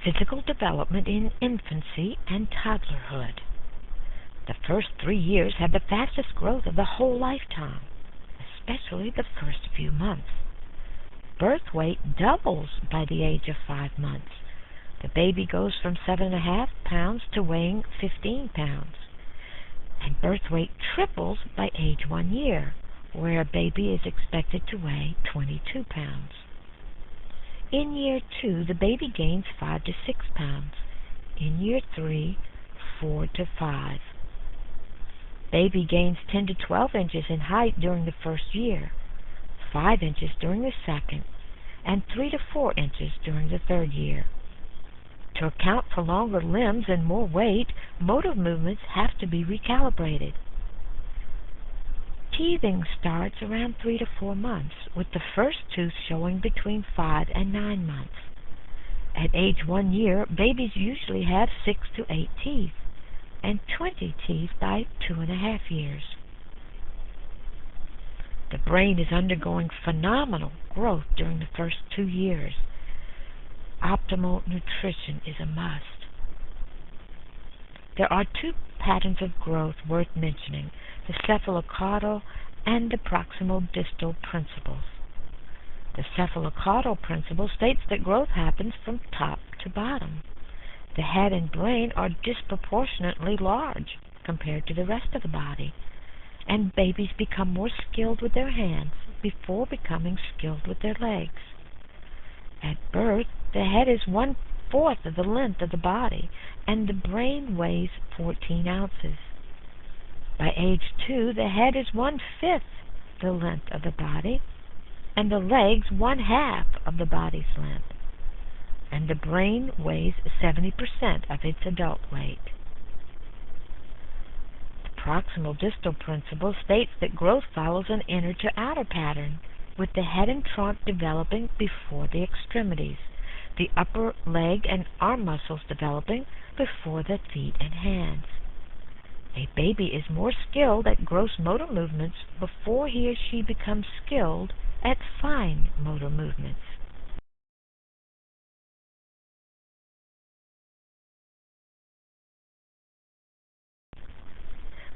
Physical development in infancy and toddlerhood. The first 3 years have the fastest growth of the whole lifetime, especially the first few months. Birth weight doubles by the age of 5 months. The baby goes from 7.5 pounds to weighing 15 pounds. And birth weight triples by age 1 year, where a baby is expected to weigh 22 pounds. In year 2, the baby gains 5 to 6 pounds. In year 3, 4 to 5. Baby gains 10 to 12 inches in height during the first year, 5 inches during the second, and 3 to 4 inches during the third year. To account for longer limbs and more weight, motor movements have to be recalibrated. Teething starts around 3 to 4 months, with the first tooth showing between 5 and 9 months. At age 1 year, babies usually have 6 to 8 teeth, and 20 teeth by 2.5 years. The brain is undergoing phenomenal growth during the first 2 years. Optimal nutrition is a must. There are 2 patterns of growth worth mentioning, the cephalocaudal and the proximal distal principles. The cephalocaudal principle states that growth happens from top to bottom. The head and brain are disproportionately large compared to the rest of the body, and babies become more skilled with their hands before becoming skilled with their legs. At birth, the head is 1/4 of the length of the body, and the brain weighs 14 ounces. By age 2, the head is 1/5 the length of the body, and the legs 1/2 of the body's length, and the brain weighs 70% of its adult weight. The proximal distal principle states that growth follows an inner to outer pattern, with the head and trunk developing before the extremities, the upper leg and arm muscles developing before the feet and hands. A baby is more skilled at gross motor movements before he or she becomes skilled at fine motor movements.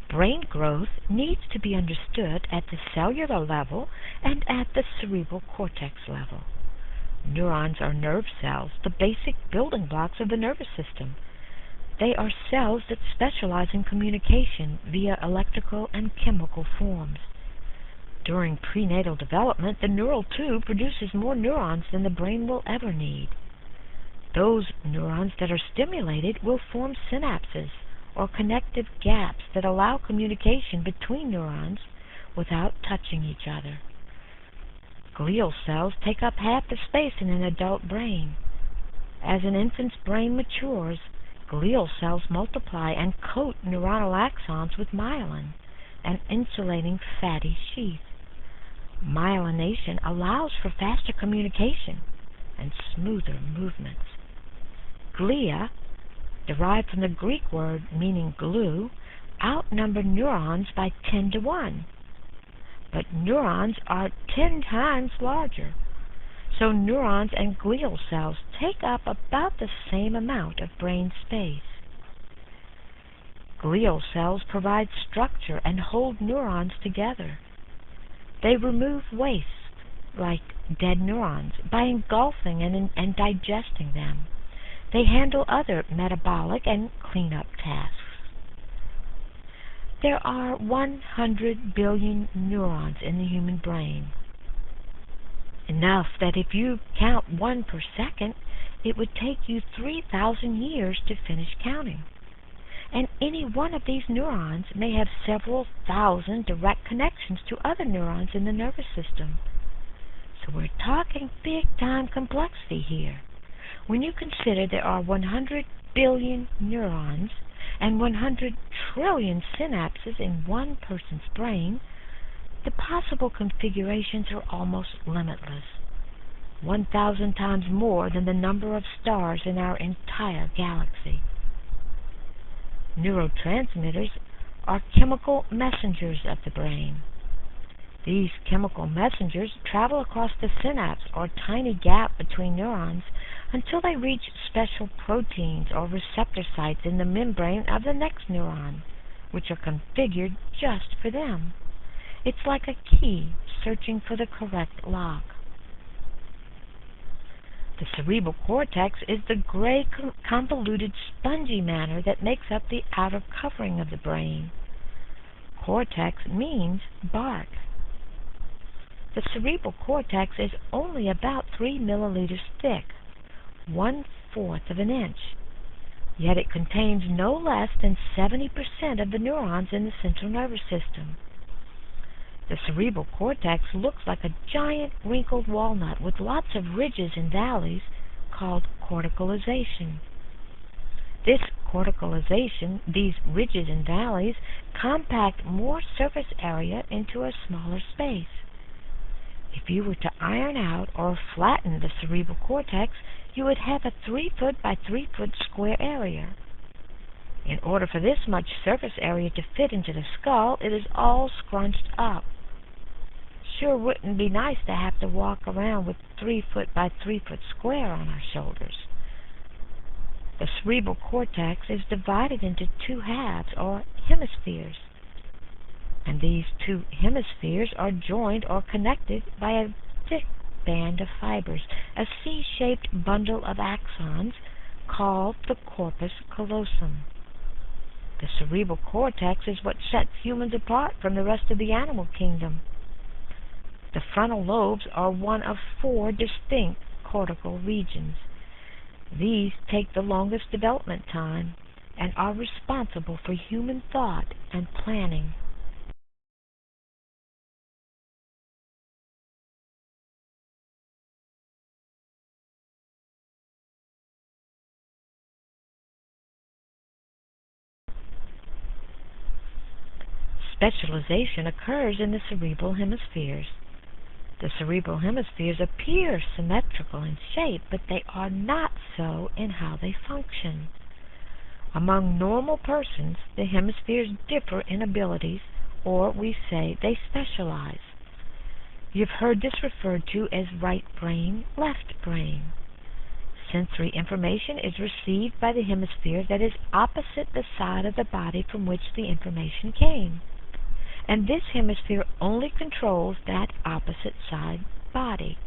Brain growth needs to be understood at the cellular level and at the cerebral cortex level. Neurons are nerve cells, the basic building blocks of the nervous system. They are cells that specialize in communication via electrical and chemical forms. During prenatal development, the neural tube produces more neurons than the brain will ever need. Those neurons that are stimulated will form synapses, or connective gaps that allow communication between neurons without touching each other. Glial cells take up half the space in an adult brain. As an infant's brain matures, glial cells multiply and coat neuronal axons with myelin, an insulating fatty sheath. Myelination allows for faster communication and smoother movements. Glia, derived from the Greek word meaning glue, outnumber neurons by 10 to 1. But neurons are 10 times larger, so neurons and glial cells take up about the same amount of brain space. Glial cells provide structure and hold neurons together. They remove waste, like dead neurons, by engulfing and digesting them. They handle other metabolic and cleanup tasks. There are 100 billion neurons in the human brain. Enough that if you count 1 per second, it would take you 3,000 years to finish counting. And any one of these neurons may have several thousand direct connections to other neurons in the nervous system. So we're talking big-time complexity here. When you consider there are 100 billion neurons and 100 trillion synapses in one person's brain, the possible configurations are almost limitless, 1,000 times more than the number of stars in our entire galaxy. Neurotransmitters are chemical messengers of the brain. These chemical messengers travel across the synapse, or tiny gap between neurons, until they reach special proteins or receptor sites in the membrane of the next neuron, which are configured just for them. It's like a key searching for the correct lock. The cerebral cortex is the gray, convoluted, spongy matter that makes up the outer covering of the brain. Cortex means bark. The cerebral cortex is only about 3 milliliters thick, 1/4 of an inch, yet it contains no less than 70% of the neurons in the central nervous system. The cerebral cortex looks like a giant wrinkled walnut with lots of ridges and valleys called corticalization. This corticalization, these ridges and valleys, compact more surface area into a smaller space. If you were to iron out or flatten the cerebral cortex, you would have a 3-foot by 3-foot square area. In order for this much surface area to fit into the skull, it is all scrunched up. Sure wouldn't be nice to have to walk around with 3-foot by 3-foot square on our shoulders. The cerebral cortex is divided into 2 halves, or hemispheres, and these 2 hemispheres are joined or connected by a thick band of fibers, a C-shaped bundle of axons called the corpus callosum. The cerebral cortex is what sets humans apart from the rest of the animal kingdom. The frontal lobes are one of 4 distinct cortical regions. These take the longest development time and are responsible for human thought and planning. Specialization occurs in the cerebral hemispheres. The cerebral hemispheres appear symmetrical in shape, but they are not so in how they function. Among normal persons, the hemispheres differ in abilities, or we say they specialize. You've heard this referred to as right brain, left brain. Sensory information is received by the hemisphere that is opposite the side of the body from which the information came, and this hemisphere only controls that opposite side body.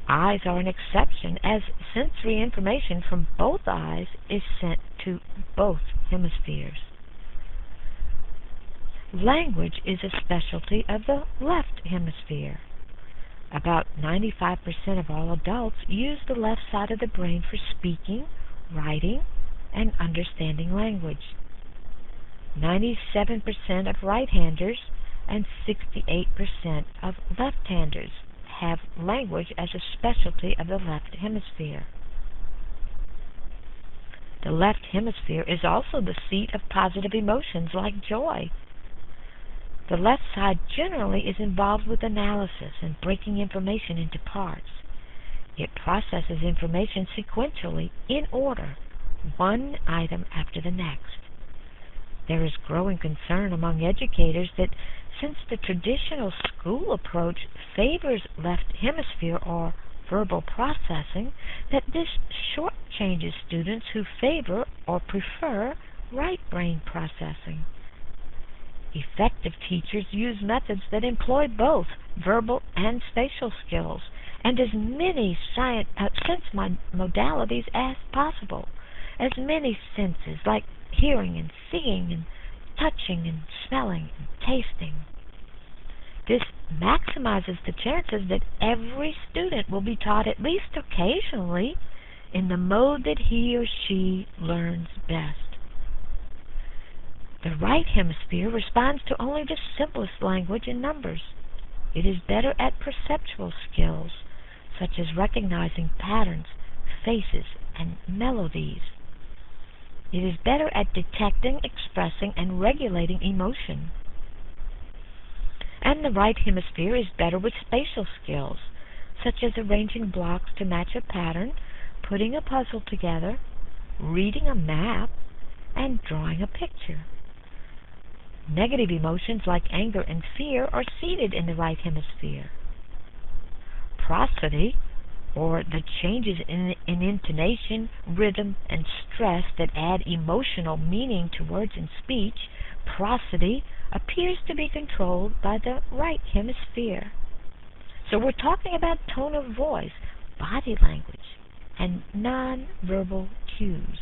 Eyes are an exception, as sensory information from both eyes is sent to both hemispheres. Language is a specialty of the left hemisphere. About 95% of all adults use the left side of the brain for speaking, writing, and understanding language. 97% of right-handers and 68% of left-handers have language as a specialty of the left hemisphere. The left hemisphere is also the seat of positive emotions like joy. The left side generally is involved with analysis and breaking information into parts. It processes information sequentially, in order, one item after the next. There is growing concern among educators that since the traditional school approach favors left hemisphere or verbal processing, that this shortchanges students who favor or prefer right brain processing. Effective teachers use methods that employ both verbal and spatial skills and as many sense modalities as possible, as many senses like hearing and seeing and touching and smelling and tasting. This maximizes the chances that every student will be taught at least occasionally in the mode that he or she learns best. The right hemisphere responds to only the simplest language and numbers. It is better at perceptual skills, such as recognizing patterns, faces, and melodies. It is better at detecting, expressing, and regulating emotion. And the right hemisphere is better with spatial skills, such as arranging blocks to match a pattern, putting a puzzle together, reading a map, and drawing a picture. Negative emotions like anger and fear are seated in the right hemisphere. Prosody, or the changes in intonation, rhythm, and stress that add emotional meaning to words and speech, prosody appears to be controlled by the right hemisphere. So we're talking about tone of voice, body language, and nonverbal cues.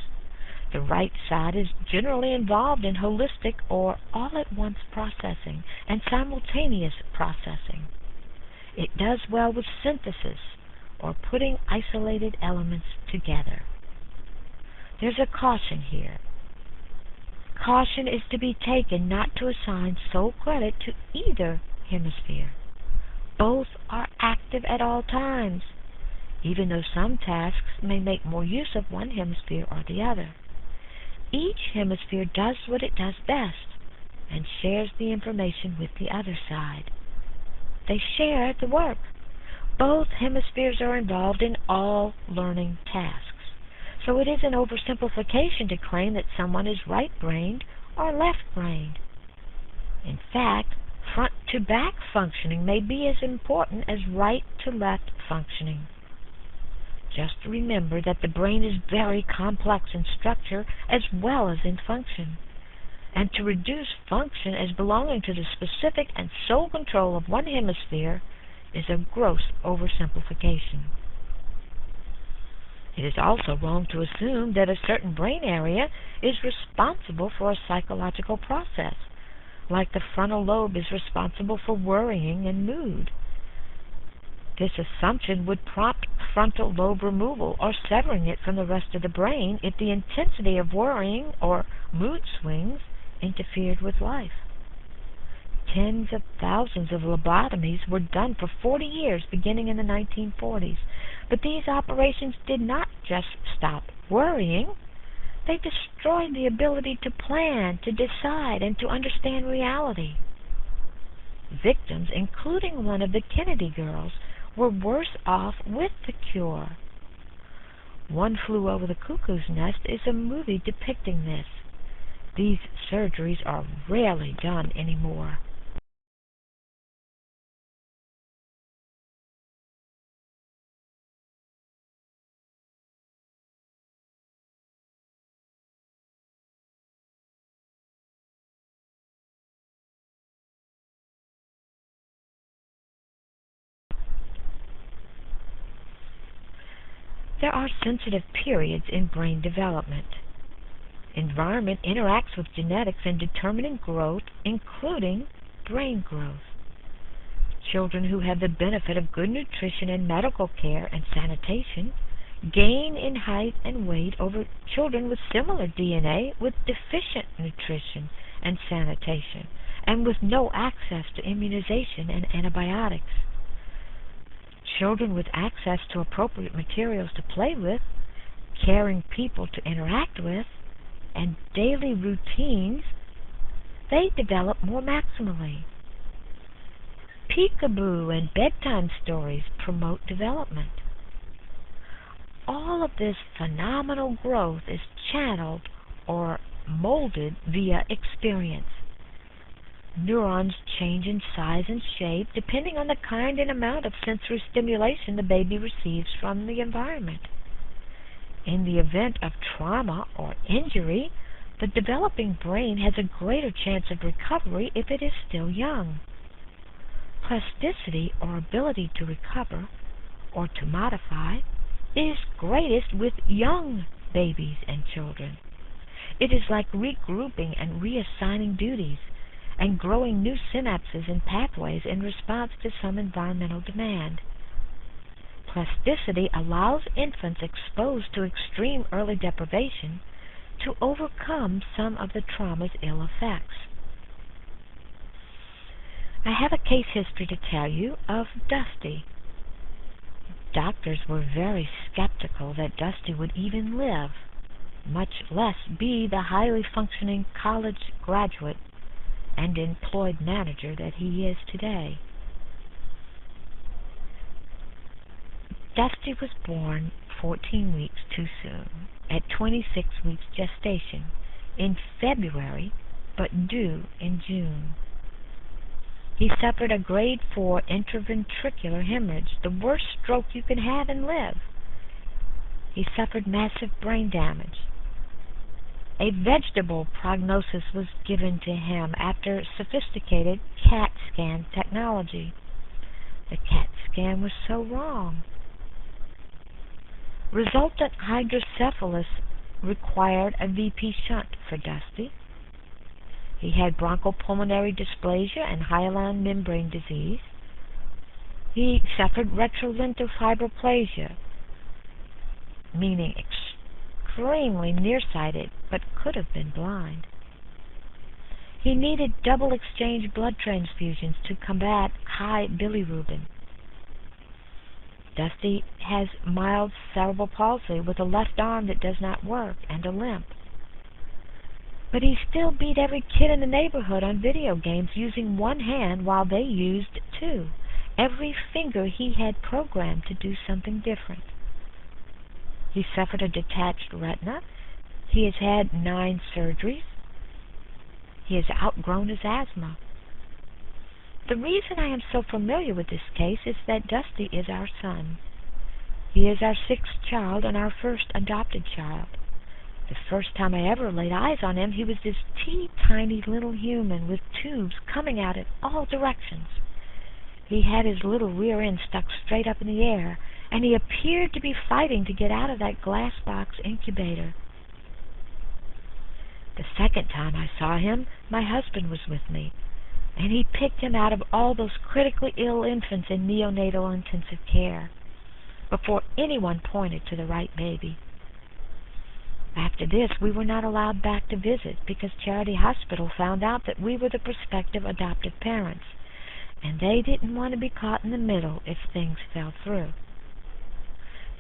The right side is generally involved in holistic or all-at-once processing and simultaneous processing. It does well with synthesis, or putting isolated elements together. There's a caution here. Caution is to be taken not to assign sole credit to either hemisphere. Both are active at all times, even though some tasks may make more use of one hemisphere or the other. Each hemisphere does what it does best and shares the information with the other side. They share the work. Both hemispheres are involved in all learning tasks. So it is an oversimplification to claim that someone is right-brained or left-brained. In fact, front-to-back functioning may be as important as right-to-left functioning. Just remember that the brain is very complex in structure as well as in function. And to reduce function as belonging to the specific and sole control of one hemisphere is a gross oversimplification. It is also wrong to assume that a certain brain area is responsible for a psychological process, like the frontal lobe is responsible for worrying and mood. This assumption would prompt frontal lobe removal or severing it from the rest of the brain if the intensity of worrying or mood swings interfered with life. Tens of thousands of lobotomies were done for 40 years beginning in the 1940s, but these operations did not just stop worrying. They destroyed the ability to plan, to decide, and to understand reality. Victims, including one of the Kennedy girls, were worse off with the cure. One Flew Over the Cuckoo's Nest is a movie depicting this. These surgeries are rarely done anymore. There are sensitive periods in brain development. Environment interacts with genetics in determining growth, including brain growth. Children who have the benefit of good nutrition and medical care and sanitation gain in height and weight over children with similar DNA with deficient nutrition and sanitation, and with no access to immunization and antibiotics. Children with access to appropriate materials to play with, caring people to interact with, and daily routines, they develop more maximally. Peekaboo and bedtime stories promote development. All of this phenomenal growth is channeled or molded via experience. Neurons change in size and shape depending on the kind and amount of sensory stimulation the baby receives from the environment. In the event of trauma or injury, the developing brain has a greater chance of recovery if it is still young. Plasticity, or ability to recover or to modify, is greatest with young babies and children. It is like regrouping and reassigning duties and growing new synapses and pathways in response to some environmental demand. Plasticity allows infants exposed to extreme early deprivation to overcome some of the trauma's ill effects. I have a case history to tell you of Dusty. Doctors were very skeptical that Dusty would even live, much less be the highly functioning college graduate and employed manager that he is today. Dusty was born 14 weeks too soon, at 26 weeks gestation, in February, but due in June. He suffered a grade 4 intraventricular hemorrhage, the worst stroke you can have and live. He suffered massive brain damage. A vegetable prognosis was given to him after sophisticated CAT scan technology. The CAT scan was so wrong. Resultant hydrocephalus required a VP shunt for Dusty. He had bronchopulmonary dysplasia and hyaline membrane disease. He suffered retrolingual fibroplasia, meaning extremely nearsighted but could have been blind. He needed double exchange blood transfusions to combat high bilirubin. Dusty has mild cerebral palsy with a left arm that does not work and a limp. But he still beat every kid in the neighborhood on video games using one hand while they used two. Every finger he had programmed to do something different. He suffered a detached retina. He has had 9 surgeries. He has outgrown his asthma. The reason I am so familiar with this case is that Dusty is our son. He is our 6th child and our first adopted child. The first time I ever laid eyes on him, he was this teeny-tiny little human with tubes coming out in all directions. He had his little rear end stuck straight up in the air, and he appeared to be fighting to get out of that glass box incubator. The second time I saw him, my husband was with me, and he picked him out of all those critically ill infants in neonatal intensive care before anyone pointed to the right baby. After this, we were not allowed back to visit because Charity Hospital found out that we were the prospective adoptive parents, and they didn't want to be caught in the middle if things fell through.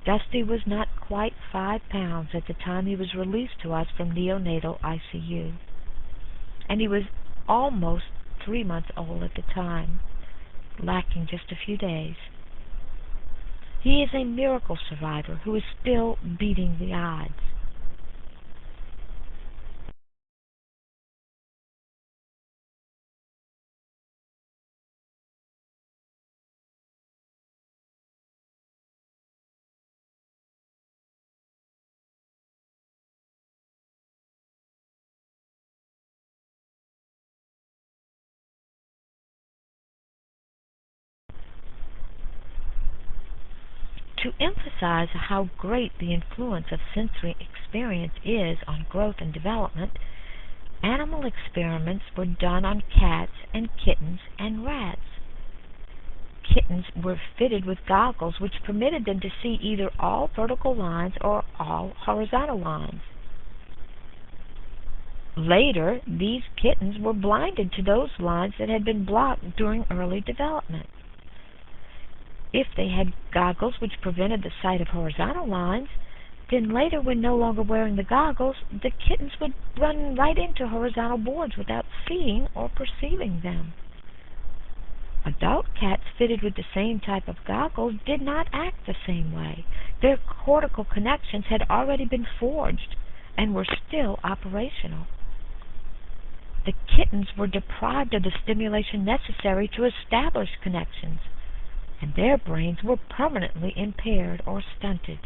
Dusty was not quite 5 pounds at the time he was released to us from neonatal ICU, and he was almost 3 months old at the time, lacking just a few days. He is a miracle survivor who is still beating the odds. To emphasize how great the influence of sensory experience is on growth and development, animal experiments were done on cats and kittens and rats. Kittens were fitted with goggles which permitted them to see either all vertical lines or all horizontal lines. Later, these kittens were blinded to those lines that had been blocked during early development. If they had goggles which prevented the sight of horizontal lines, then later, when no longer wearing the goggles, the kittens would run right into horizontal boards without seeing or perceiving them. Adult cats fitted with the same type of goggles did not act the same way. Their cortical connections had already been forged and were still operational. The kittens were deprived of the stimulation necessary to establish connections, and their brains were permanently impaired or stunted.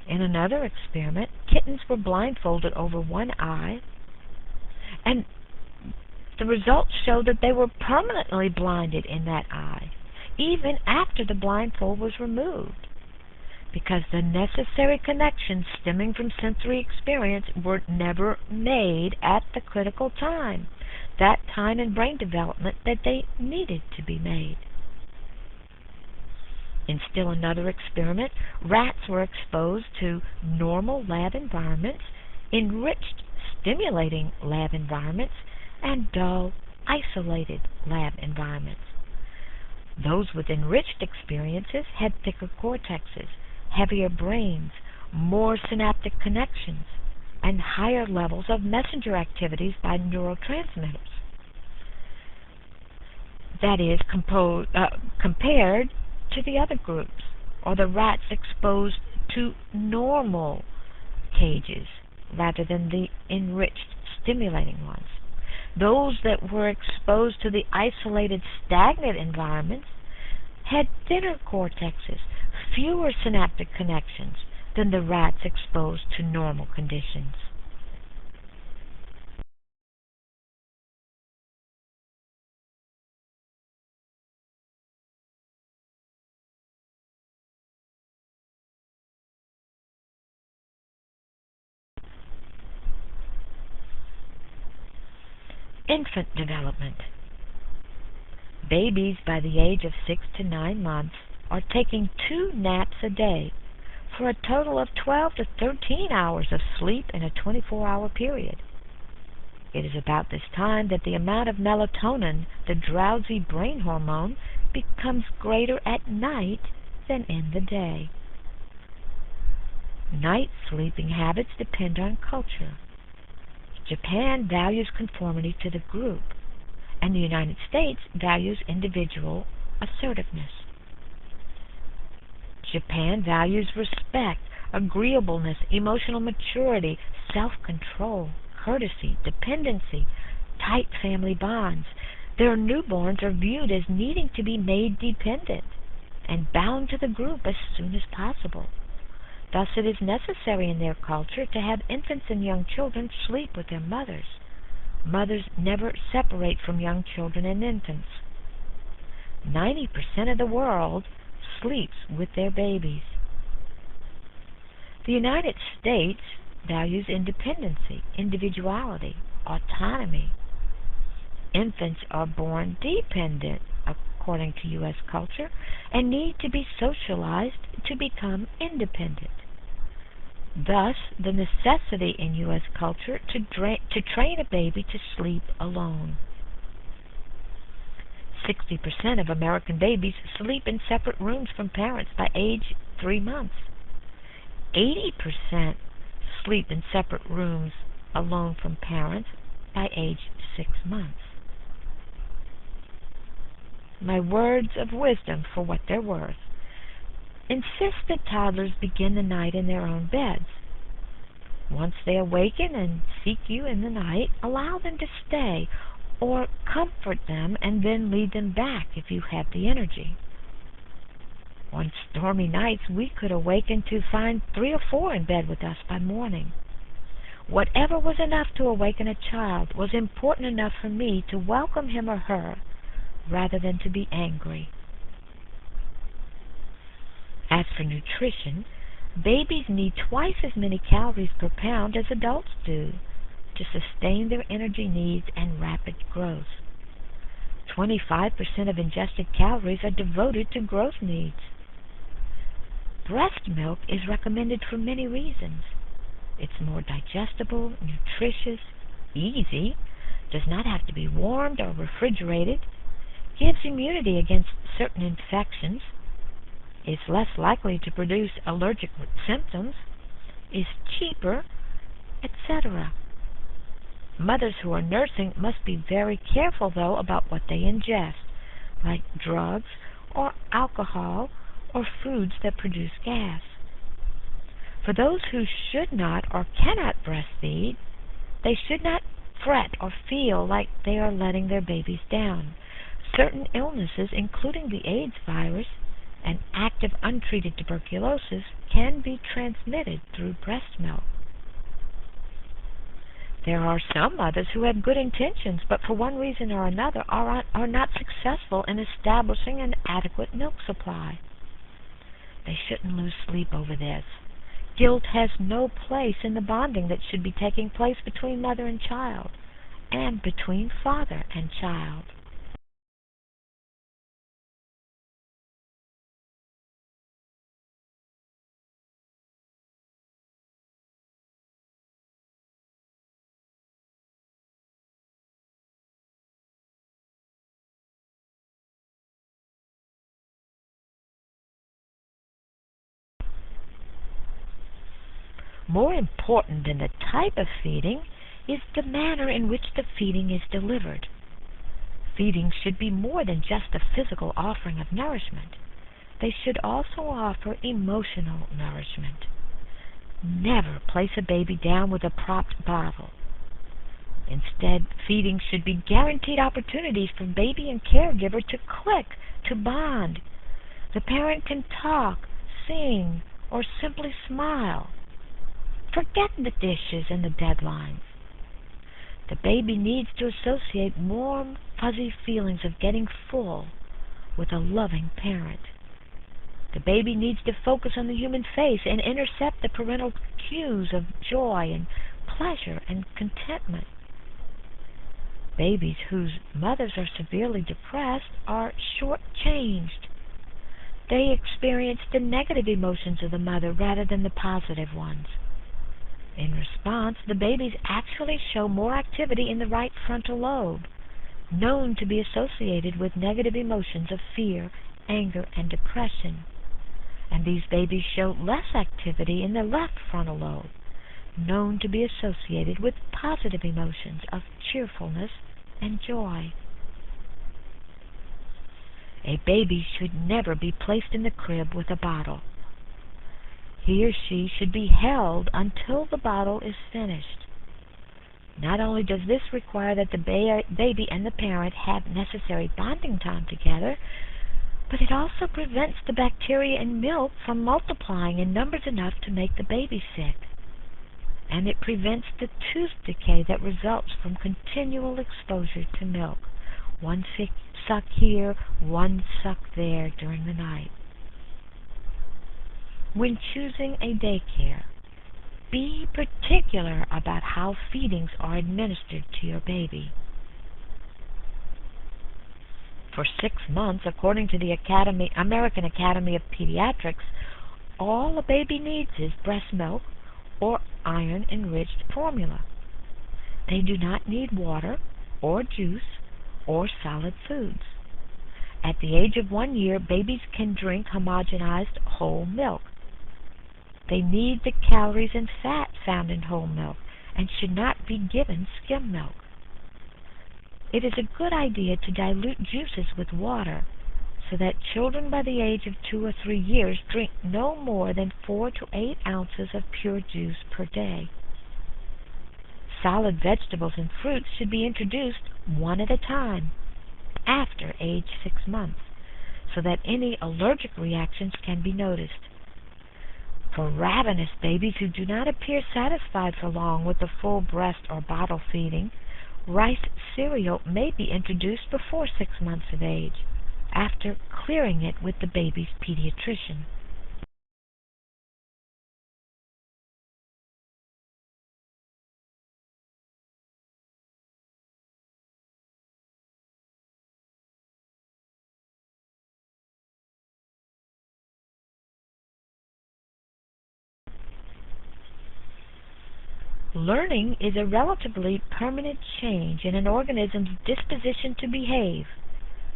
In another experiment, kittens were blindfolded over one eye, and the results showed that they were permanently blinded in that eye, even after the blindfold was removed, because the necessary connections stemming from sensory experience were never made at the critical time, that time in brain development that they needed to be made. In still another experiment, rats were exposed to normal lab environments, enriched stimulating lab environments, and dull, isolated lab environments. Those with enriched experiences had thicker cortexes, heavier brains, more synaptic connections, and higher levels of messenger activities by neurotransmitters. That is, compared to the other groups, or the rats exposed to normal cages rather than the enriched stimulating ones. Those that were exposed to the isolated, stagnant environments had thinner cortexes, fewer synaptic connections than the rats exposed to normal conditions. Infant development. Babies by the age of 6 to 9 months are taking 2 naps a day for a total of 12 to 13 hours of sleep in a 24-hour period. It is about this time that the amount of melatonin, the drowsy brain hormone, becomes greater at night than in the day. Night sleeping habits depend on culture. Japan values conformity to the group, and the United States values individual assertiveness. Japan values respect, agreeableness, emotional maturity, self-control, courtesy, dependency, tight family bonds. Their newborns are viewed as needing to be made dependent and bound to the group as soon as possible. Thus, it is necessary in their culture to have infants and young children sleep with their mothers. Mothers never separate from young children and infants. 90% of the world sleeps with their babies. The United States values independency, individuality, autonomy. Infants are born dependent, according to U.S. culture, and need to be socialized to become independent. Thus, the necessity in U.S. culture to train a baby to sleep alone. 60% of American babies sleep in separate rooms from parents by age 3 months. 80% sleep in separate rooms alone from parents by age 6 months. My words of wisdom for what they're worth. Insist that toddlers begin the night in their own beds. Once they awaken and seek you in the night, allow them to stay, or comfort them and then lead them back if you have the energy. On stormy nights, we could awaken to find 3 or 4 in bed with us by morning. Whatever was enough to awaken a child was important enough for me to welcome him or her rather than to be angry. As for nutrition, babies need twice as many calories per pound as adults do to sustain their energy needs and rapid growth. 25% of ingested calories are devoted to growth needs. Breast milk is recommended for many reasons. It's more digestible, nutritious, easy, does not have to be warmed or refrigerated, gives immunity against certain infections, is less likely to produce allergic symptoms, is cheaper, etc. Mothers who are nursing must be very careful, though, about what they ingest, like drugs or alcohol or foods that produce gas. For those who should not or cannot breastfeed, they should not fret or feel like they are letting their babies down. Certain illnesses, including the AIDS virus and active untreated tuberculosis, can be transmitted through breast milk. There are some mothers who have good intentions, but for one reason or another are not successful in establishing an adequate milk supply. They shouldn't lose sleep over this. Guilt has no place in the bonding that should be taking place between mother and child, and between father and child. More important than the type of feeding is the manner in which the feeding is delivered. Feeding should be more than just a physical offering of nourishment. They should also offer emotional nourishment. Never place a baby down with a propped bottle. Instead, feeding should be guaranteed opportunities for baby and caregiver to click, to bond. The parent can talk, sing, or simply smile. Forget the dishes and the deadlines. The baby needs to associate warm, fuzzy feelings of getting full with a loving parent. The baby needs to focus on the human face and intercept the parental cues of joy and pleasure and contentment. Babies whose mothers are severely depressed are short-changed. They experience the negative emotions of the mother rather than the positive ones. In response, the babies actually show more activity in the right frontal lobe, known to be associated with negative emotions of fear, anger, and depression. And these babies show less activity in the left frontal lobe, known to be associated with positive emotions of cheerfulness and joy. A baby should never be placed in the crib with a bottle. He or she should be held until the bottle is finished. Not only does this require that the baby and the parent have necessary bonding time together, but it also prevents the bacteria in milk from multiplying in numbers enough to make the baby sick. And it prevents the tooth decay that results from continual exposure to milk. One suck here, one suck there during the night. When choosing a daycare, be particular about how feedings are administered to your baby. For 6 months, according to the American Academy of Pediatrics, all a baby needs is breast milk or iron-enriched formula. They do not need water or juice or solid foods. At the age of 1 year, babies can drink homogenized whole milk. They need the calories and fat found in whole milk and should not be given skim milk. It is a good idea to dilute juices with water so that children by the age of 2 or 3 years drink no more than 4 to 8 ounces of pure juice per day. Solid vegetables and fruits should be introduced one at a time after age 6 months so that any allergic reactions can be noticed. For ravenous babies who do not appear satisfied for long with the full breast or bottle feeding, rice cereal may be introduced before 6 months of age, after clearing it with the baby's pediatrician. Learning is a relatively permanent change in an organism's disposition to behave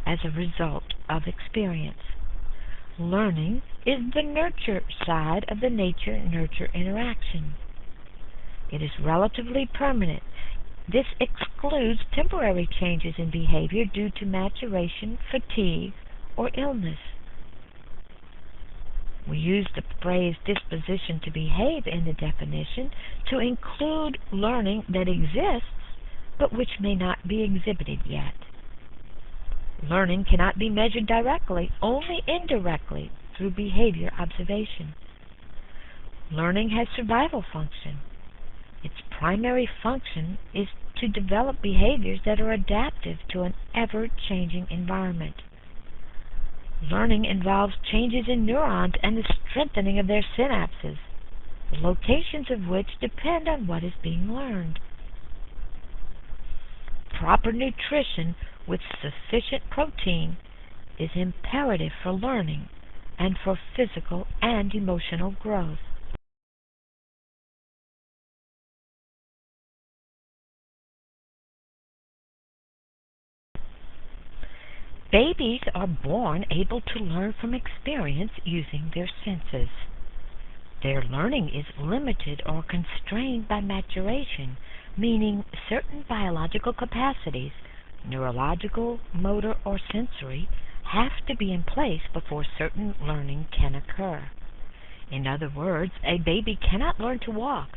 as a result of experience. Learning is the nurture side of the nature-nurture interaction. It is relatively permanent. This excludes temporary changes in behavior due to maturation, fatigue, or illness. We use the phrase disposition to behave in the definition to include learning that exists but which may not be exhibited yet. Learning cannot be measured directly, only indirectly through behavior observation. Learning has survival function. Its primary function is to develop behaviors that are adaptive to an ever-changing environment. Learning involves changes in neurons and the strengthening of their synapses, the locations of which depend on what is being learned. Proper nutrition with sufficient protein is imperative for learning and for physical and emotional growth. Babies are born able to learn from experience using their senses. Their learning is limited or constrained by maturation, meaning certain biological capacities, neurological, motor, or sensory, have to be in place before certain learning can occur. In other words, a baby cannot learn to walk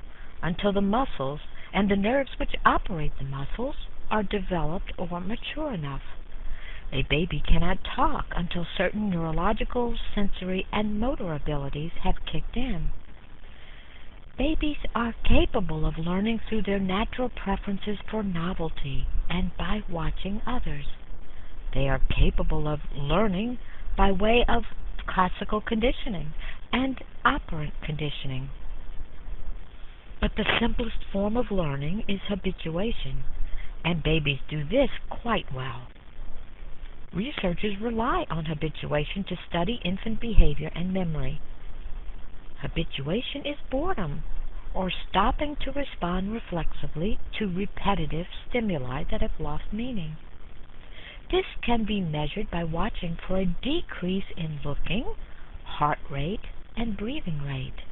until the muscles and the nerves which operate the muscles are developed or mature enough. A baby cannot talk until certain neurological, sensory, and motor abilities have kicked in. Babies are capable of learning through their natural preferences for novelty and by watching others. They are capable of learning by way of classical conditioning and operant conditioning. But the simplest form of learning is habituation, and babies do this quite well. Researchers rely on habituation to study infant behavior and memory. Habituation is boredom, or stopping to respond reflexively to repetitive stimuli that have lost meaning. This can be measured by watching for a decrease in looking, heart rate, and breathing rate.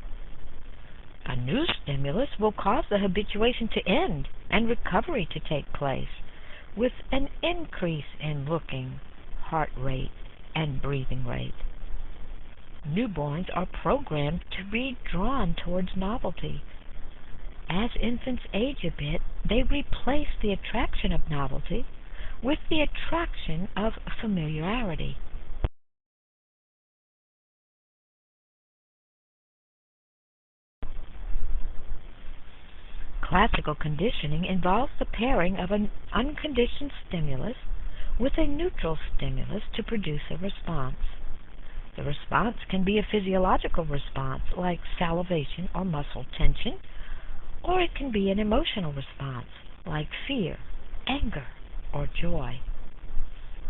A new stimulus will cause the habituation to end and recovery to take place, with an increase in looking, heart rate, and breathing rate. Newborns are programmed to be drawn towards novelty. As infants age a bit, they replace the attraction of novelty with the attraction of familiarity. Classical conditioning involves the pairing of an unconditioned stimulus with a neutral stimulus to produce a response. The response can be a physiological response like salivation or muscle tension, or it can be an emotional response like fear, anger, or joy.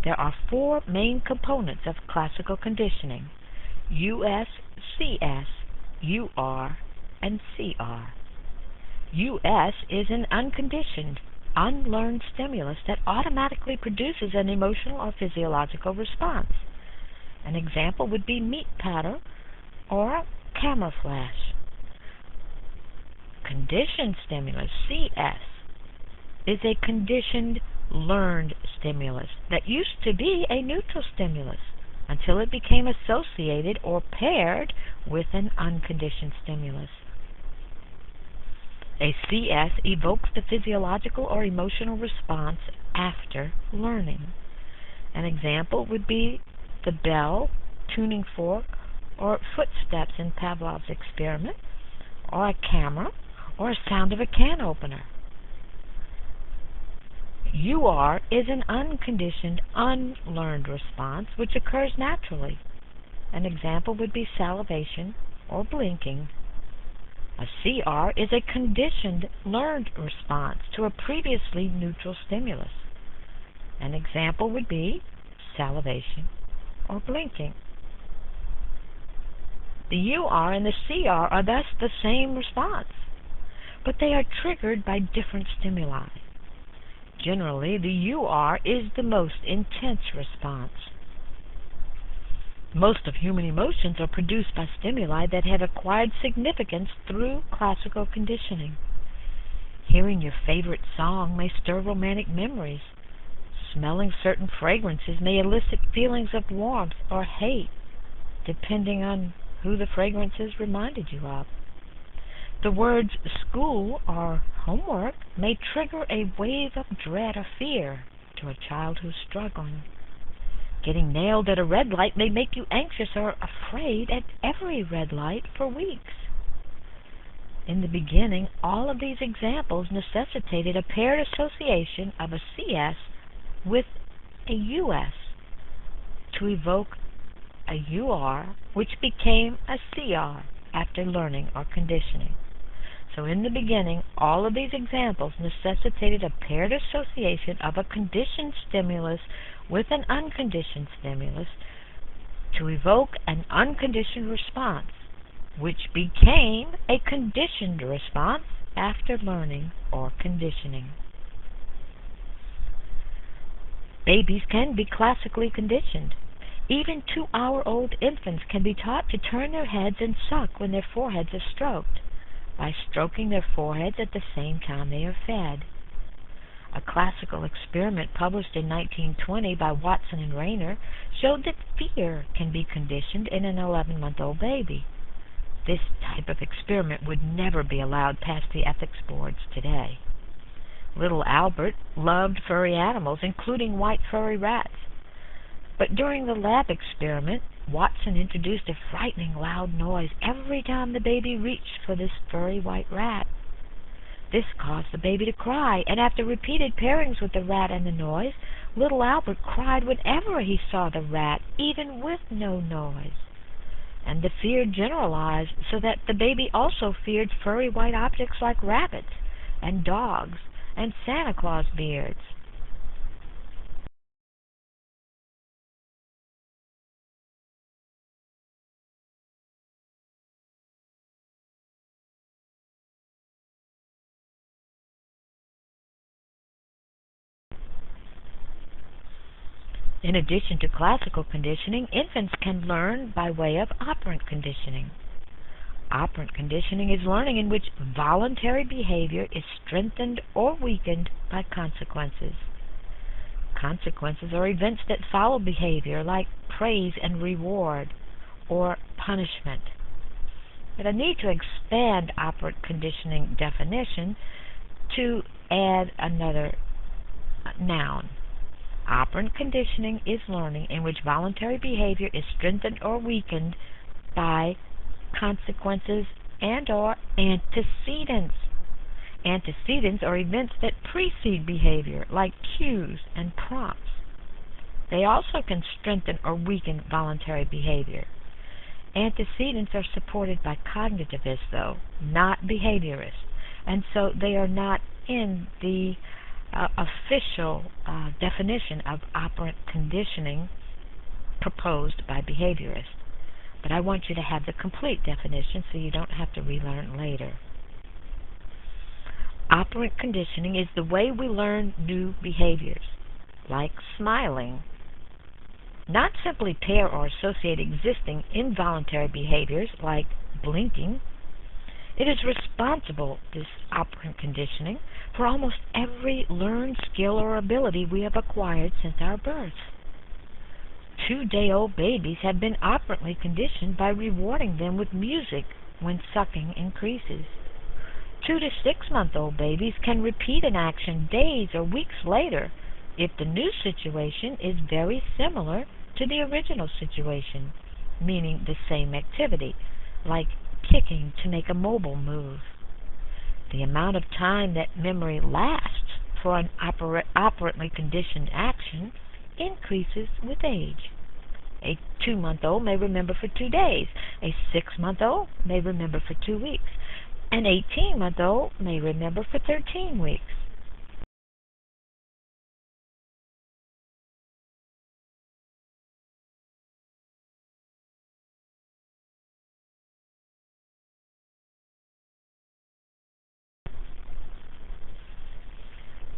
There are four main components of classical conditioning: US, CS, UR, and CR. US is an unconditioned, unlearned stimulus that automatically produces an emotional or physiological response. An example would be meat patter or camera flash. Conditioned stimulus, CS, is a conditioned, learned stimulus that used to be a neutral stimulus until it became associated or paired with an unconditioned stimulus. A CS evokes the physiological or emotional response after learning. An example would be the bell, tuning fork, or footsteps in Pavlov's experiment, or a camera, or a sound of a can opener. UR is an unconditioned, unlearned response which occurs naturally. An example would be salivation or blinking. A CR is a conditioned, learned response to a previously neutral stimulus. An example would be salivation or blinking. The UR and the CR are thus the same response, but they are triggered by different stimuli. Generally, the UR is the most intense response. Most of human emotions are produced by stimuli that have acquired significance through classical conditioning. Hearing your favorite song may stir romantic memories. Smelling certain fragrances may elicit feelings of warmth or hate, depending on who the fragrances reminded you of. The words school or homework may trigger a wave of dread or fear to a child who's struggling. Getting nailed at a red light may make you anxious or afraid at every red light for weeks. In the beginning, all of these examples necessitated a paired association of a CS with a US to evoke a UR, which became a CR after learning or conditioning. So in the beginning, all of these examples necessitated a paired association of a conditioned stimulus with an unconditioned stimulus to evoke an unconditioned response, which became a conditioned response after learning or conditioning. Babies can be classically conditioned. Even 2-hour-old infants can be taught to turn their heads and suck when their foreheads are stroked, by stroking their foreheads at the same time they are fed. A classical experiment published in 1920 by Watson and Rayner showed that fear can be conditioned in an 11-month-old baby. This type of experiment would never be allowed past the ethics boards today. Little Albert loved furry animals, including white furry rats. But during the lab experiment, Watson introduced a frightening loud noise every time the baby reached for this furry white rat. This caused the baby to cry, and after repeated pairings with the rat and the noise, little Albert cried whenever he saw the rat, even with no noise. And the fear generalized so that the baby also feared furry white objects like rabbits and dogs and Santa Claus beards. In addition to classical conditioning, infants can learn by way of operant conditioning. Operant conditioning is learning in which voluntary behavior is strengthened or weakened by consequences. Consequences are events that follow behavior, like praise and reward, or punishment. But I need to expand operant conditioning definition to add another noun. Operant conditioning is learning in which voluntary behavior is strengthened or weakened by consequences and or antecedents. Antecedents are events that precede behavior, like cues and prompts. They also can strengthen or weaken voluntary behavior. Antecedents are supported by cognitivists, though, not behaviorists, and so they are not in the official definition of operant conditioning proposed by behaviorists. But I want you to have the complete definition so you don't have to relearn later. Operant conditioning is the way we learn new behaviors, like smiling. Not simply pair or associate existing involuntary behaviors like blinking. It is responsible, this operant conditioning, for almost every learned skill or ability we have acquired since our birth. 2-day-old babies have been operantly conditioned by rewarding them with music when sucking increases. 2 to 6-month-old babies can repeat an action days or weeks later if the new situation is very similar to the original situation, meaning the same activity, like kicking to make a mobile move. The amount of time that memory lasts for an operantly conditioned action increases with age. A 2-month-old may remember for 2 days. A 6-month-old may remember for 2 weeks. An 18-month-old may remember for 13 weeks.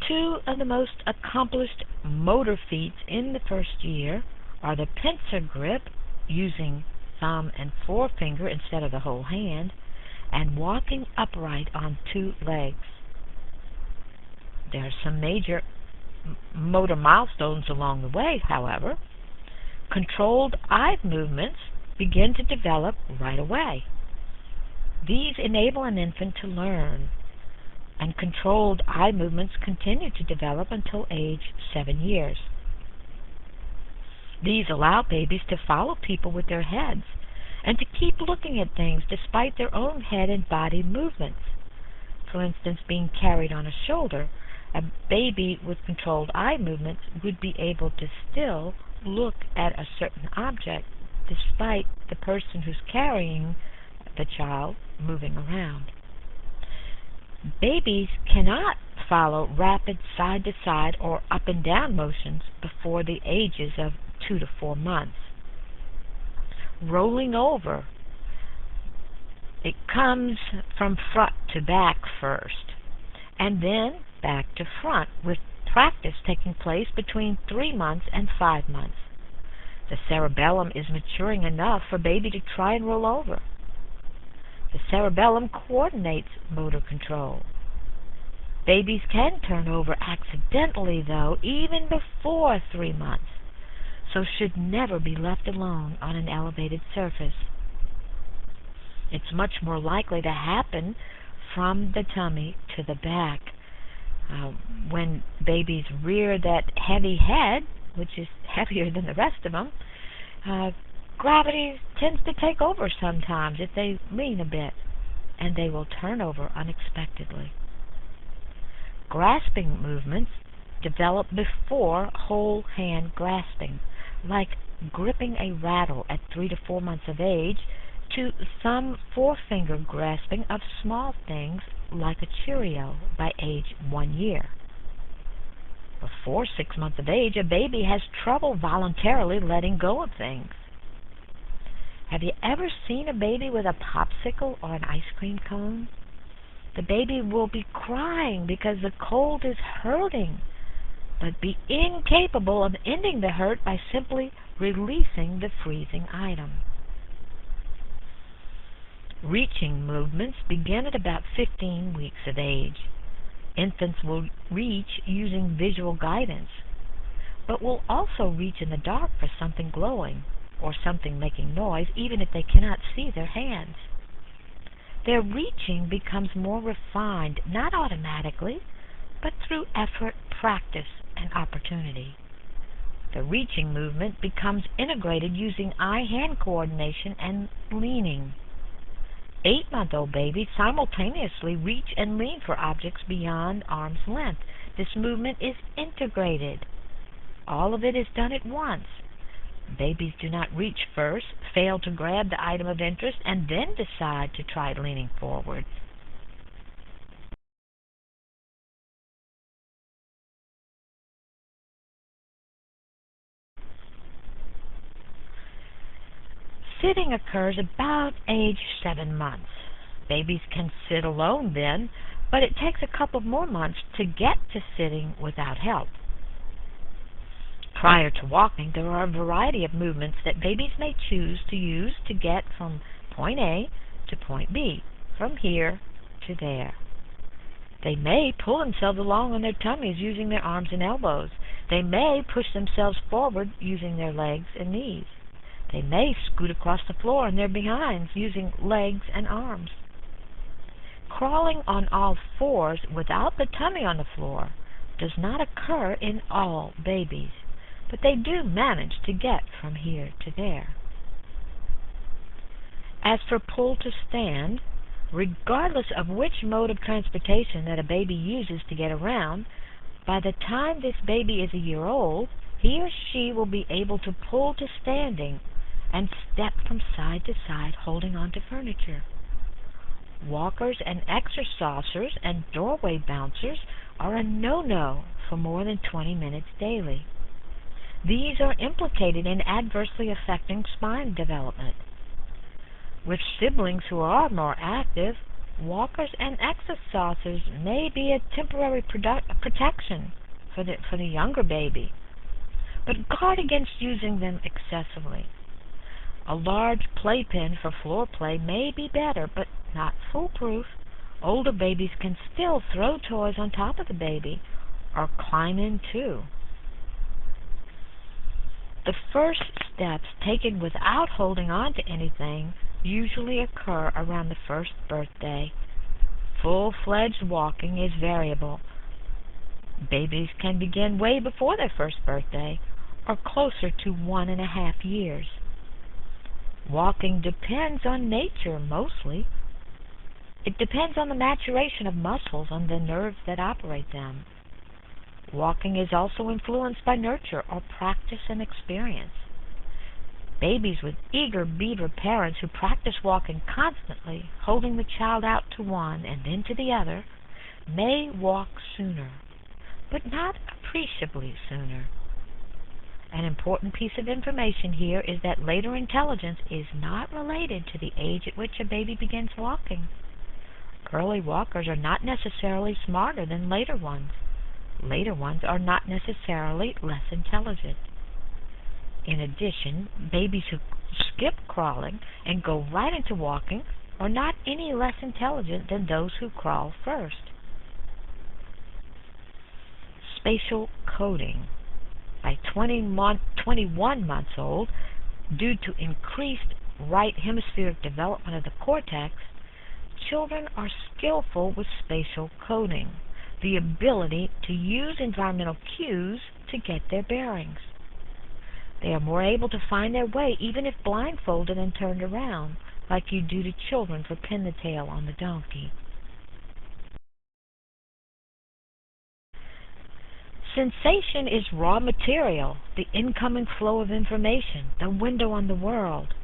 Two of the most accomplished motor feats in the first year are the pincer grip, using thumb and forefinger instead of the whole hand, and walking upright on 2 legs. There are some major motor milestones along the way, however. Controlled eye movements begin to develop right away. These enable an infant to learn, and controlled eye movements continue to develop until age 7 years. These allow babies to follow people with their heads and to keep looking at things despite their own head and body movements. For instance, being carried on a shoulder, a baby with controlled eye movements would be able to still look at a certain object despite the person who's carrying the child moving around. Babies cannot follow rapid side-to-side or up-and-down motions before the ages of 2 to 4 months. Rolling over, it comes from front to back first, and then back to front, with practice taking place between 3 months and 5 months. The cerebellum is maturing enough for baby to try and roll over. The cerebellum coordinates motor control. Babies can turn over accidentally, though, even before 3 months, so should never be left alone on an elevated surface. It's much more likely to happen from the tummy to the back. Uh, when babies rear that heavy head, which is heavier than the rest of them, uh, gravity tends to take over sometimes if they lean a bit, and they will turn over unexpectedly. Grasping movements develop before whole hand grasping, like gripping a rattle at 3 to 4 months of age, to thumb forefinger grasping of small things like a Cheerio by age 1 year. Before 6 months of age, a baby has trouble voluntarily letting go of things. Have you ever seen a baby with a popsicle or an ice cream cone? The baby will be crying because the cold is hurting, but be incapable of ending the hurt by simply releasing the freezing item. Reaching movements begin at about 15 weeks of age. Infants will reach using visual guidance, but will also reach in the dark for something glowing or something making noise, even if they cannot see their hands. Their reaching becomes more refined, not automatically, but through effort, practice, and opportunity. The reaching movement becomes integrated using eye-hand coordination and leaning. 8-month-old babies simultaneously reach and lean for objects beyond arm's length. This movement is integrated. All of it is done at once. Babies do not reach first, fail to grab the item of interest, and then decide to try leaning forward. Sitting occurs about age 7 months. Babies can sit alone then, but it takes a couple more months to get to sitting without help. Prior to walking, there are a variety of movements that babies may choose to use to get from point A to point B, from here to there. They may pull themselves along on their tummies using their arms and elbows. They may push themselves forward using their legs and knees. They may scoot across the floor on their behinds using legs and arms. Crawling on all fours without the tummy on the floor does not occur in all babies, but they do manage to get from here to there. As for pull to stand, regardless of which mode of transportation that a baby uses to get around, by the time this baby is a year old, he or she will be able to pull to standing and step from side to side holding onto furniture. Walkers and exercisers and doorway bouncers are a no-no for more than 20 minutes daily. These are implicated in adversely affecting spine development. With siblings who are more active, walkers and exercisers may be a temporary protection for the younger baby, but guard against using them excessively. A large playpen for floor play may be better, but not foolproof. Older babies can still throw toys on top of the baby or climb in too. The first steps taken without holding on to anything usually occur around the first birthday. Full-fledged walking is variable. Babies can begin way before their first birthday or closer to 1.5 years. Walking depends on nature mostly. It depends on the maturation of muscles and the nerves that operate them. Walking is also influenced by nurture or practice and experience. Babies with eager beaver parents who practice walking constantly, holding the child out to one and then to the other, may walk sooner, but not appreciably sooner. An important piece of information here is that later intelligence is not related to the age at which a baby begins walking. Early walkers are not necessarily smarter than later ones. Later ones are not necessarily less intelligent. In addition, babies who skip crawling and go right into walking are not any less intelligent than those who crawl first. Spatial coding. By 21 months old, due to increased right hemispheric development of the cortex, children are skillful with spatial coding. the ability to use environmental cues to get their bearings. They are more able to find their way even if blindfolded and turned around, like you do to children for pin the tail on the donkey. Sensation is raw material, the incoming flow of information, the window on the world.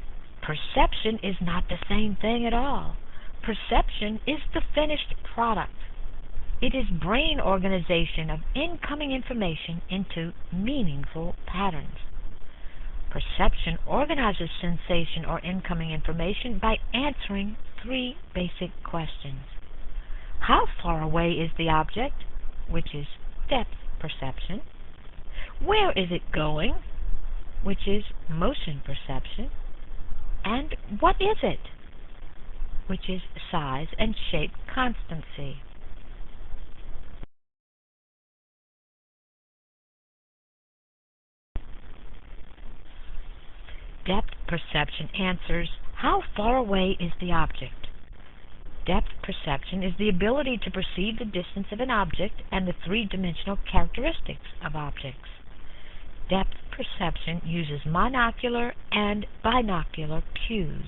Perception is not the same thing at all. Perception is the finished product. It is brain organization of incoming information into meaningful patterns. Perception organizes sensation or incoming information by answering three basic questions. How far away is the object, which is depth perception? Where is it going, which is motion perception? And what is it, which is size and shape constancy? Depth perception answers, how far away is the object? Depth perception is the ability to perceive the distance of an object and the three-dimensional characteristics of objects. Depth perception uses monocular and binocular cues.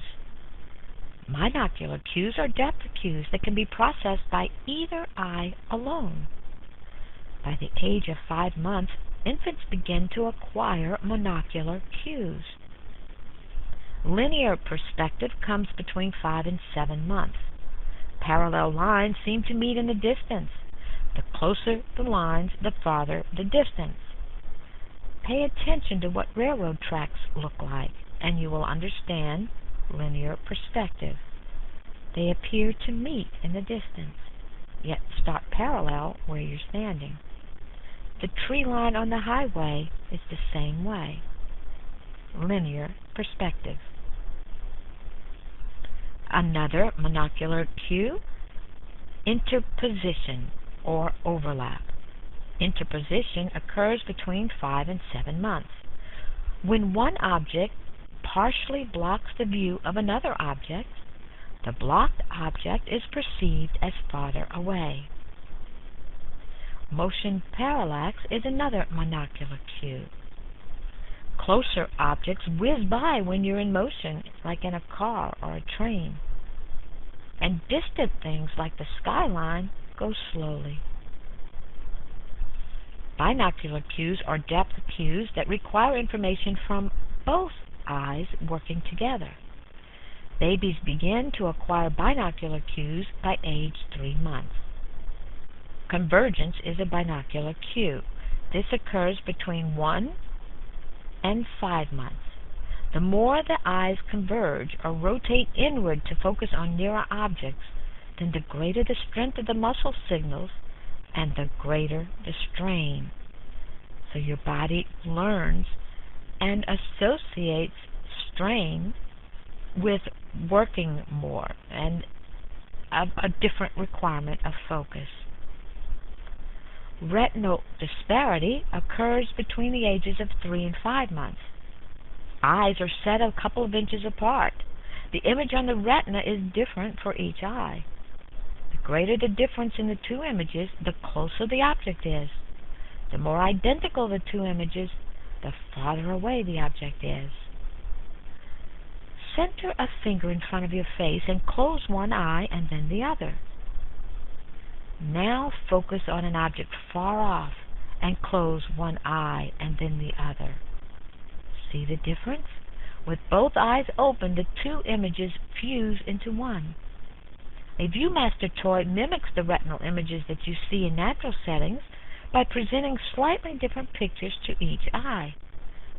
Monocular cues are depth cues that can be processed by either eye alone. By the age of 5 months, infants begin to acquire monocular cues. Linear perspective comes between 5 and 7 months. Parallel lines seem to meet in the distance. The closer the lines, the farther the distance. Pay attention to what railroad tracks look like, and you will understand linear perspective. They appear to meet in the distance, yet start parallel where you're standing. The tree line on the highway is the same way. Linear perspective. Another monocular cue, interposition or overlap. Interposition occurs between 5 and 7 months. When one object partially blocks the view of another object, the blocked object is perceived as farther away. Motion parallax is another monocular cue. Closer objects whiz by when you're in motion, like in a car or a train. And distant things like the skyline go slowly. Binocular cues are depth cues that require information from both eyes working together. Babies begin to acquire binocular cues by age 3 months. Convergence is a binocular cue. This occurs between 1 and 5 months. The more the eyes converge or rotate inward to focus on nearer objects, then the greater the strength of the muscle signals and the greater the strain. So your body learns and associates strain with working more and a different requirement of focus. Retinal disparity occurs between the ages of 3 and 5 months. Eyes are set a couple of inches apart. The image on the retina is different for each eye. The greater the difference in the two images, the closer the object is. The more identical the two images, the farther away the object is. Center a finger in front of your face and close one eye and then the other. Now focus on an object far off and close one eye and then the other. See the difference? With both eyes open, the two images fuse into one. A ViewMaster toy mimics the retinal images that you see in natural settings by presenting slightly different pictures to each eye.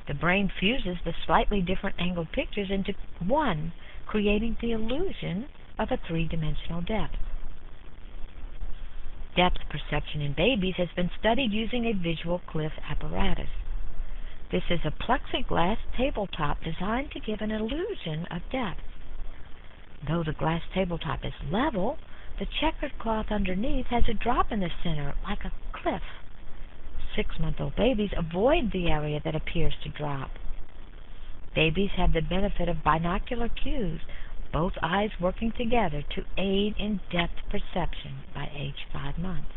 The brain fuses the slightly different angled pictures into one, creating the illusion of a three-dimensional depth. Depth perception in babies has been studied using a visual cliff apparatus. This is a plexiglass tabletop designed to give an illusion of depth. Though the glass tabletop is level, the checkered cloth underneath has a drop in the center, like a cliff. 6-month-old babies avoid the area that appears to drop. Babies have the benefit of binocular cues, both eyes working together to aid in depth perception by age 5 months.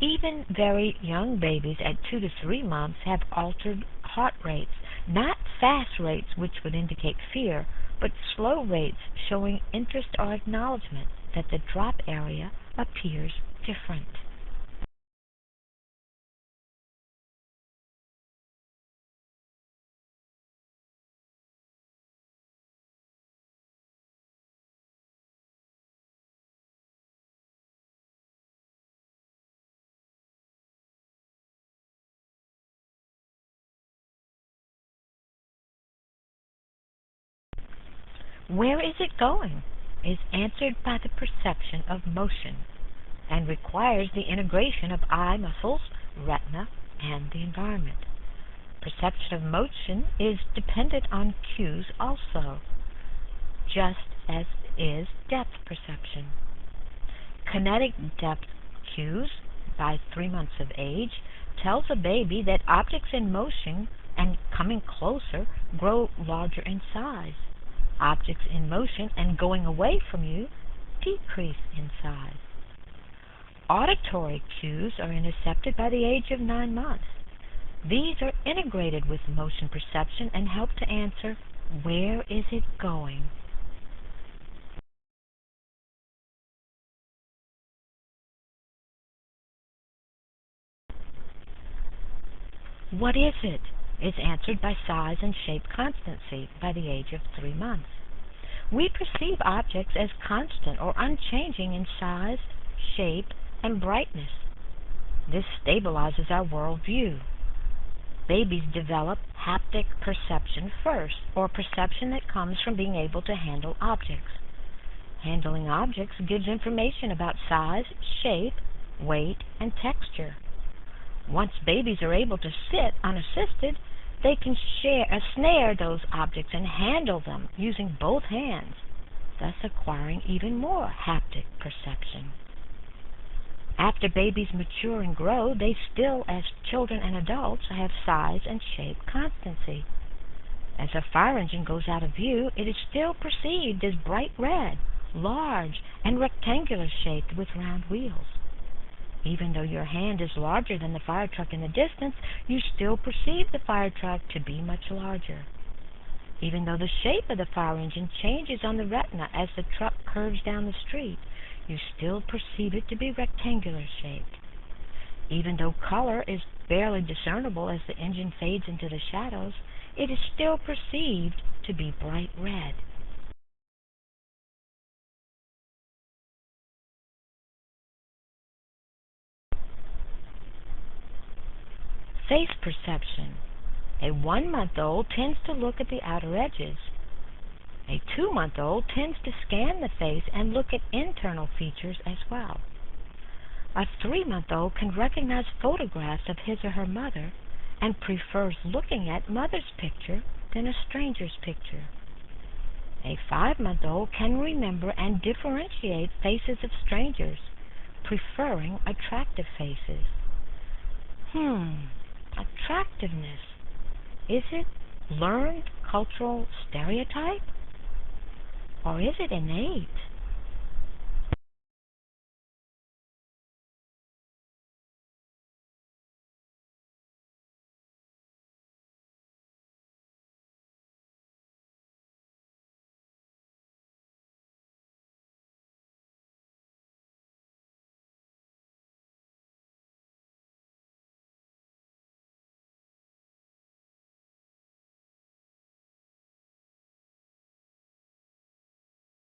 Even very young babies at 2 to 3 months have altered heart rates, not fast rates which would indicate fear, but slow rates showing interest or acknowledgement that the drop area appears different. Where is it going is answered by the perception of motion and requires the integration of eye muscles, retina, and the environment. Perception of motion is dependent on cues also, just as is depth perception. Kinetic depth cues by 3 months of age tells a baby that objects in motion and coming closer grow larger in size. Objects in motion and going away from you decrease in size. Auditory cues are intercepted by the age of 9 months. These are integrated with motion perception and help to answer, where is it going? What is it? Is answered by size and shape constancy by the age of 3 months. We perceive objects as constant or unchanging in size, shape, and brightness. This stabilizes our world view. Babies develop haptic perception first, or perception that comes from being able to handle objects. Handling objects gives information about size, shape, weight, and texture. Once babies are able to sit unassisted, they can snare those objects and handle them using both hands, thus acquiring even more haptic perception. After babies mature and grow, they still, as children and adults, have size and shape constancy. As a fire engine goes out of view, it is still perceived as bright red, large, and rectangular shaped with round wheels. Even though your hand is larger than the fire truck in the distance, you still perceive the fire truck to be much larger. Even though the shape of the fire engine changes on the retina as the truck curves down the street, you still perceive it to be rectangular shaped. Even though color is barely discernible as the engine fades into the shadows, it is still perceived to be bright red. Face perception. A 1-month-old tends to look at the outer edges. A 2-month-old tends to scan the face and look at internal features as well. A 3-month-old can recognize photographs of his or her mother and prefers looking at mother's picture than a stranger's picture. A 5-month-old can remember and differentiate faces of strangers, preferring attractive faces. Attractiveness. Is it learned cultural stereotype? Or is it innate?